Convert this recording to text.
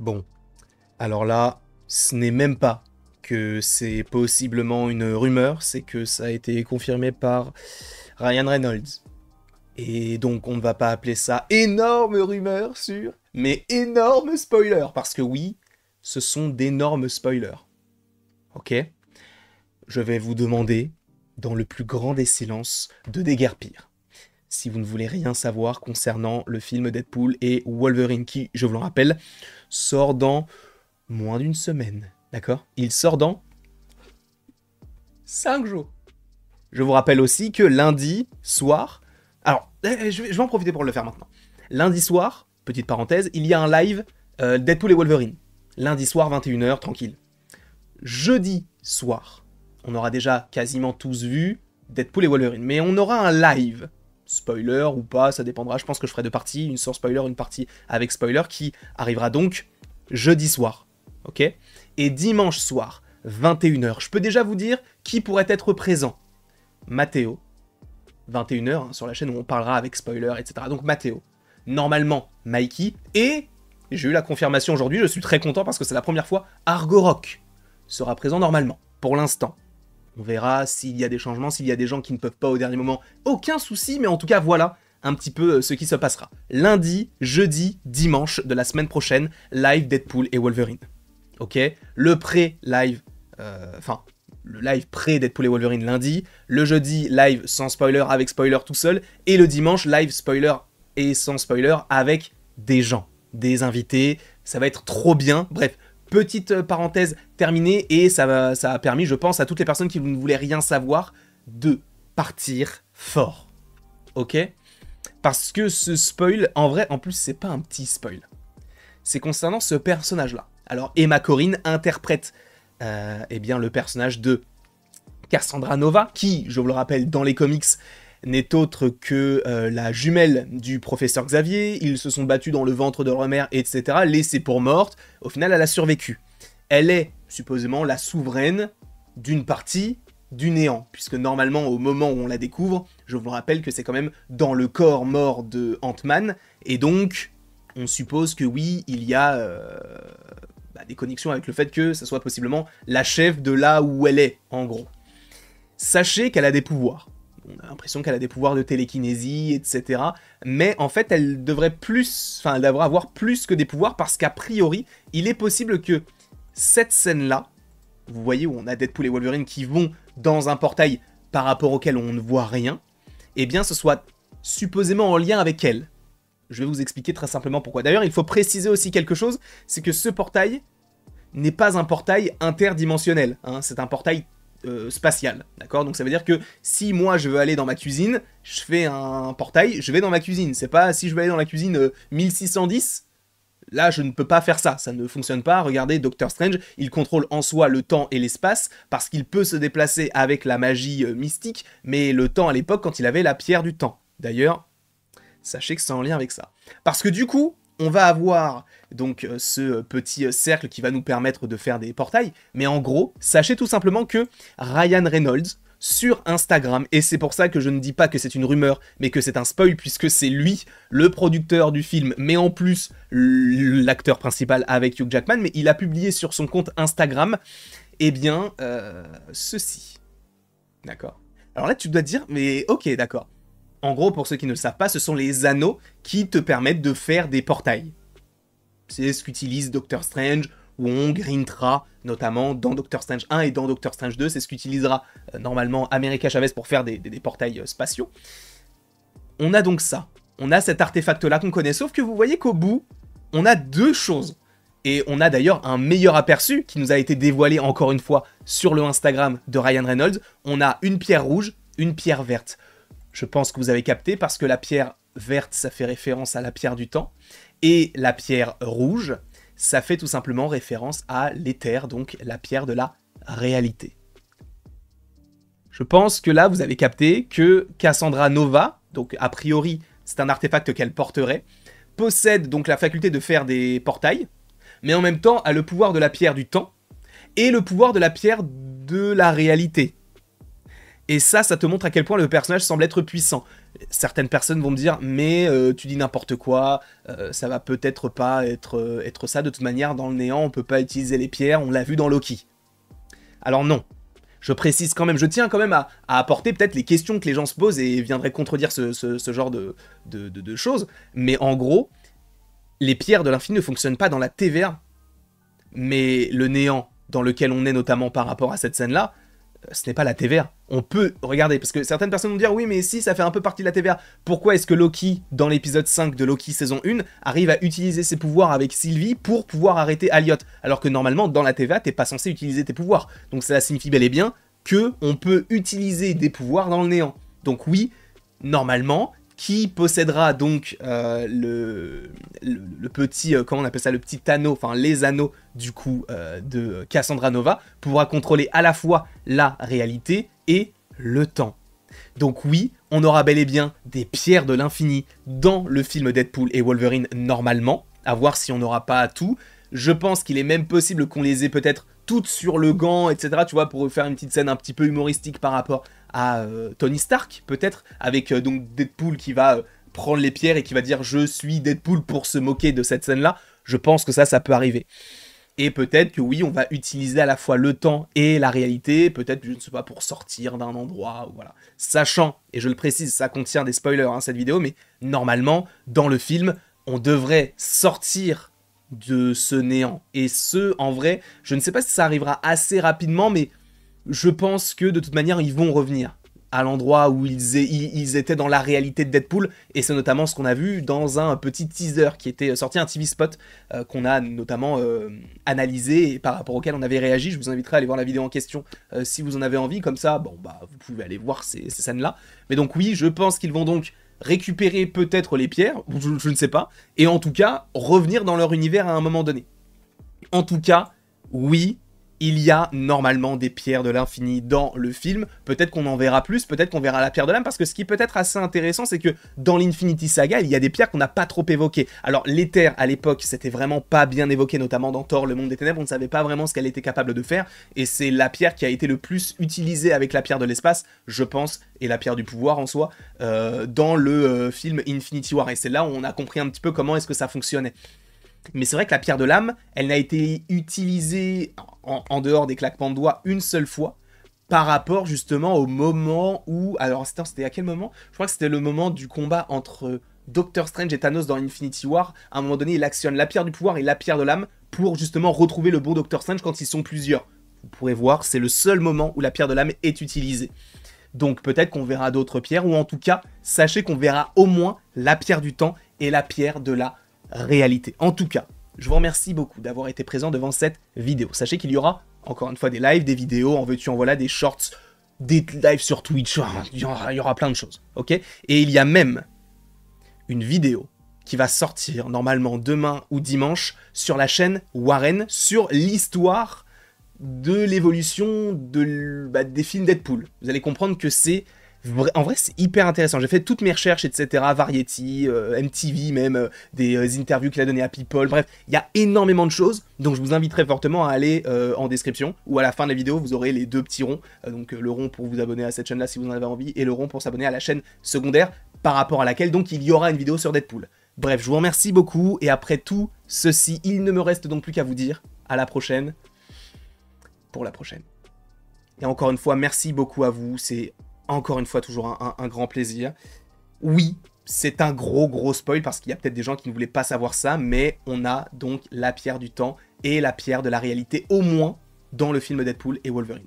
Bon, alors là, ce n'est même pas que c'est possiblement une rumeur, c'est que ça a été confirmé par Ryan Reynolds. Et donc on ne va pas appeler ça énorme rumeur sur, mais énorme spoiler, parce que oui, ce sont d'énormes spoilers. Ok? Je vais vous demander, dans le plus grand des silences, de déguerpir. Si vous ne voulez rien savoir concernant le film Deadpool et Wolverine, qui, je vous le rappelle, sort dans moins d'une semaine. D'accord? Il sort dans 5 jours. Je vous rappelle aussi que lundi soir... Alors, je vais en profiter pour le faire maintenant. Lundi soir, petite parenthèse, il y a un live Deadpool et Wolverine. Lundi soir, 21h, tranquille. Jeudi soir, on aura déjà quasiment tous vu Deadpool et Wolverine. Mais on aura un live, spoiler ou pas, ça dépendra. Je pense que je ferai deux parties, une sans spoiler, une partie avec spoiler, qui arrivera donc jeudi soir. Ok? Et dimanche soir, 21h, je peux déjà vous dire qui pourrait être présent. Mathéo, 21h, hein, sur la chaîne où on parlera avec spoiler, etc. Donc Mathéo. Normalement, Mikey. Et j'ai eu la confirmation aujourd'hui, je suis très content parce que c'est la première fois, Argorok sera présent normalement, pour l'instant. On verra s'il y a des changements, s'il y a des gens qui ne peuvent pas au dernier moment. Aucun souci, mais en tout cas, voilà un petit peu ce qui se passera. Lundi, jeudi, dimanche de la semaine prochaine, live Deadpool et Wolverine. Ok? Le pré-live, le live pré-Deadpool et Wolverine lundi, le jeudi, live sans spoiler avec spoiler tout seul, et le dimanche, live spoiler et sans spoiler avec des gens, des invités, ça va être trop bien. Bref, petite parenthèse terminée, et ça a permis, je pense, à toutes les personnes qui ne voulaient rien savoir, de partir fort. Ok? Parce que ce spoil, en vrai, en plus, c'est pas un petit spoil. C'est concernant ce personnage-là. Alors, Emma Corrin interprète eh bien, le personnage de Cassandra Nova, qui, je vous le rappelle, dans les comics, n'est autre que la jumelle du professeur Xavier. Ils se sont battus dans le ventre de leur mère, etc., laissée pour morte. Au final, elle a survécu. Elle est, supposément, la souveraine d'une partie du néant, puisque normalement, au moment où on la découvre, je vous rappelle que c'est quand même dans le corps mort de Ant-Man, et donc, on suppose que oui, il y a des connexions avec le fait que ça soit possiblement la chef de là où elle est, en gros. Sachez qu'elle a des pouvoirs. On a l'impression qu'elle a des pouvoirs de télékinésie, etc. Mais en fait, elle devrait elle devrait avoir plus que des pouvoirs, parce qu'a priori, il est possible que cette scène-là, vous voyez où on a Deadpool et Wolverine qui vont dans un portail par rapport auquel on ne voit rien, eh bien ce soit supposément en lien avec elle. Je vais vous expliquer très simplement pourquoi. D'ailleurs, il faut préciser aussi quelque chose, c'est que ce portail n'est pas un portail interdimensionnel, hein, c'est un portail spatial, d'accord? Donc ça veut dire que si moi je veux aller dans ma cuisine, je fais un portail, je vais dans ma cuisine. C'est pas si je veux aller dans la cuisine 1610, là je ne peux pas faire ça, ça ne fonctionne pas. Regardez Doctor Strange, il contrôle en soi le temps et l'espace, parce qu'il peut se déplacer avec la magie mystique, mais le temps à l'époque quand il avait la pierre du temps. D'ailleurs, sachez que c'est en lien avec ça. Parce que du coup, on va avoir donc ce petit cercle qui va nous permettre de faire des portails, mais en gros, sachez tout simplement que Ryan Reynolds, sur Instagram, et c'est pour ça que je ne dis pas que c'est une rumeur, mais que c'est un spoil, puisque c'est lui, le producteur du film, mais en plus l'acteur principal avec Hugh Jackman, mais il a publié sur son compte Instagram, eh bien, ceci. D'accord? Alors là, tu dois te dire, mais ok, d'accord. En gros, pour ceux qui ne le savent pas, ce sont les anneaux qui te permettent de faire des portails. C'est ce qu'utilise Doctor Strange, Wong, Rintra, notamment dans Doctor Strange 1 et dans Doctor Strange 2. C'est ce qu'utilisera normalement America Chavez pour faire des portails spatiaux. On a donc ça. On a cet artefact-là qu'on connaît, sauf que vous voyez qu'au bout, on a deux choses. Et on a d'ailleurs un meilleur aperçu qui nous a été dévoilé encore une fois sur le Instagram de Ryan Reynolds. On a une pierre rouge, une pierre verte. Je pense que vous avez capté, parce que la pierre verte, ça fait référence à la pierre du temps, et la pierre rouge, ça fait tout simplement référence à l'éther, donc la pierre de la réalité. Je pense que là, vous avez capté que Cassandra Nova, donc a priori, c'est un artefact qu'elle porterait, possède donc la faculté de faire des portails, mais en même temps a le pouvoir de la pierre du temps, et le pouvoir de la pierre de la réalité. Et ça te montre à quel point le personnage semble être puissant. Certaines personnes vont me dire, mais tu dis n'importe quoi, ça va peut-être pas être ça. De toute manière, dans le néant, on peut pas utiliser les pierres, on l'a vu dans Loki. Alors non. Je précise quand même, je tiens quand même à apporter peut-être les questions que les gens se posent et viendraient contredire ce genre de choses. Mais en gros, les pierres de l'infini ne fonctionnent pas dans la TVA. Mais le néant dans lequel on est notamment par rapport à cette scène-là, ce n'est pas la TVA. On peut, regarder, parce que certaines personnes vont dire, oui mais si, ça fait un peu partie de la TVA. Pourquoi est-ce que Loki, dans l'épisode 5 de Loki saison 1, arrive à utiliser ses pouvoirs avec Sylvie pour pouvoir arrêter Elliot? Alors que normalement, dans la TVA, t'es pas censé utiliser tes pouvoirs. Donc ça signifie bel et bien que on peut utiliser des pouvoirs dans le néant. Donc oui, normalement, qui possédera donc le petit, comment on appelle ça, le petit anneau, enfin les anneaux du coup de Cassandra Nova, pourra contrôler à la fois la réalité et le temps. Donc oui, on aura bel et bien des pierres de l'infini dans le film Deadpool et Wolverine normalement, à voir si on n'aura pas tout. Je pense qu'il est même possible qu'on les ait peut-être toutes sur le gant, etc. Tu vois, pour faire une petite scène un petit peu humoristique par rapport à Tony Stark, peut-être, avec donc Deadpool qui va prendre les pierres et qui va dire « Je suis Deadpool » pour se moquer de cette scène-là. Je pense que ça peut arriver. Et peut-être que oui, on va utiliser à la fois le temps et la réalité, peut-être, je ne sais pas, pour sortir d'un endroit, voilà. Sachant, et je le précise, ça contient des spoilers, hein, cette vidéo, mais normalement, dans le film, on devrait sortir de ce néant. Et en vrai, je ne sais pas si ça arrivera assez rapidement, mais je pense que de toute manière, ils vont revenir à l'endroit où ils étaient dans la réalité de Deadpool, et c'est notamment ce qu'on a vu dans un petit teaser qui était sorti, un TV spot qu'on a notamment analysé et par rapport auquel on avait réagi. Je vous inviterai à aller voir la vidéo en question si vous en avez envie, comme ça, bon bah vous pouvez aller voir ces scènes-là. Mais donc oui, je pense qu'ils vont donc récupérer peut-être les pierres, je ne sais pas, et en tout cas, revenir dans leur univers à un moment donné. En tout cas, oui, il y a normalement des pierres de l'infini dans le film. Peut-être qu'on en verra plus, peut-être qu'on verra la pierre de l'âme, parce que ce qui peut être assez intéressant, c'est que dans l'Infinity Saga, il y a des pierres qu'on n'a pas trop évoquées. Alors, l'éther, à l'époque, c'était vraiment pas bien évoqué, notamment dans Thor, le monde des ténèbres, on ne savait pas vraiment ce qu'elle était capable de faire, et c'est la pierre qui a été le plus utilisée avec la pierre de l'espace, je pense, et la pierre du pouvoir en soi, dans le film Infinity War, et c'est là où on a compris un petit peu comment est-ce que ça fonctionnait. Mais c'est vrai que la pierre de l'âme, elle n'a été utilisée en dehors des claquements de doigts une seule fois, par rapport justement au moment où... Alors c'était à quel moment? Je crois que c'était le moment du combat entre Doctor Strange et Thanos dans Infinity War. À un moment donné, il actionne la pierre du pouvoir et la pierre de l'âme pour justement retrouver le bon Doctor Strange quand ils sont plusieurs. Vous pourrez voir, c'est le seul moment où la pierre de l'âme est utilisée. Donc peut-être qu'on verra d'autres pierres, ou en tout cas, sachez qu'on verra au moins la pierre du temps et la pierre de la réalité. En tout cas, je vous remercie beaucoup d'avoir été présent devant cette vidéo. Sachez qu'il y aura, encore une fois, des lives, des vidéos, en veux-tu, en voilà, des shorts, des lives sur Twitch, il y aura plein de choses, ok? Et il y a même une vidéo qui va sortir normalement demain ou dimanche sur la chaîne Warren, sur l'histoire de l'évolution des films Deadpool. Vous allez comprendre que c'est... En vrai, c'est hyper intéressant. J'ai fait toutes mes recherches, etc. Variety, MTV même, des interviews qu'il a données à People. Bref, il y a énormément de choses. Donc, je vous inviterai fortement à aller en description. Ou à la fin de la vidéo, vous aurez les deux petits ronds. Donc, le rond pour vous abonner à cette chaîne-là si vous en avez envie. Et le rond pour s'abonner à la chaîne secondaire par rapport à laquelle, donc, il y aura une vidéo sur Deadpool. Bref, je vous remercie beaucoup. Et après tout ceci, il ne me reste donc plus qu'à vous dire à la prochaine. Pour la prochaine. Et encore une fois, merci beaucoup à vous. C'est... Encore une fois, toujours un grand plaisir. Oui, c'est un gros spoil parce qu'il y a peut-être des gens qui ne voulaient pas savoir ça, mais on a donc la pierre du temps et la pierre de la réalité, au moins dans le film Deadpool et Wolverine.